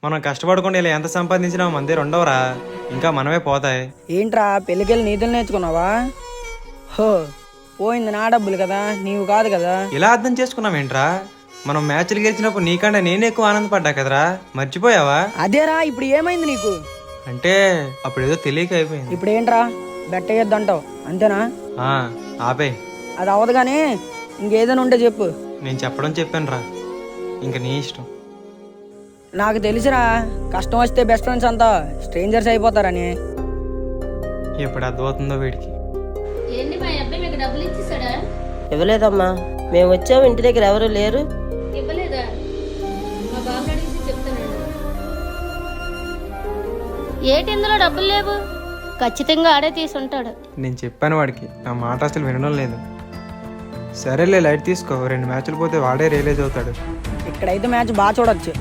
మనం కష్టపడకుండా ఇలా ఎంత సంపాదించినా మన దగ్గర ఉండవురా, ఇంకా మనమే పోతాయి. ఏంట్రా పెళ్ళికెళ్ళి నీతులు నేర్చుకున్నావా? హో, పోయింది నా డబ్బులు కదా, నీవు కాదు కదా. ఇలా అర్థం చేసుకున్నావేంట్రా? మనం మ్యాచ్లు గెలిచినప్పుడు నీకంటే నేనే ఎక్కువ ఆనందపడ్డా కదరా, మర్చిపోయావా? అదేరా, ఇప్పుడు ఏమైంది నీకు? అంటే అప్పుడు ఏదో తెలియక అయిపోయింది. ఇప్పుడు ఏంట్రా బెట్ట వేయొద్దంటావు అంతేనా? ఆ, ఆపే. అది అవ్వదు కానీ ఇంకేదైనా ఉంటే చెప్పు. నేను చెప్పాను రా, ఇంక నీ ఇష్టం. నాకు తెలుసురా, కష్టం వస్తే బెస్ట్ ఫ్రెండ్స్ అంతా స్ట్రేంజర్స్ అయిపోతారని. ఎప్పుడు అర్థమవుతుందో వీడికి. ఏంటి మా అబ్బాయి మీకు డబ్బులు ఇచ్చేసాడా? ఇవ్వలేదమ్మా, మేము వచ్చాము, ఇంటి దగ్గర ఎవరు లేరు. ఇవ్వలేదా? మా బాబుని అడిగి చెప్తానండి. ఏటి ఇందులో డబ్బులు లేవు? ఖచ్చితంగా ఆడే తీసుంటాడు. నేను చెప్పాను వాడికి, నా మాట అసలు వినడం లేదు. సరేలే, లైట్ తీసుకో, 2 మ్యాచ్లు పోతే వాడే రియలైజ్ అవుతాడు. ఇక్కడైతే మ్యాచ్ బాగా చూడొచ్చు.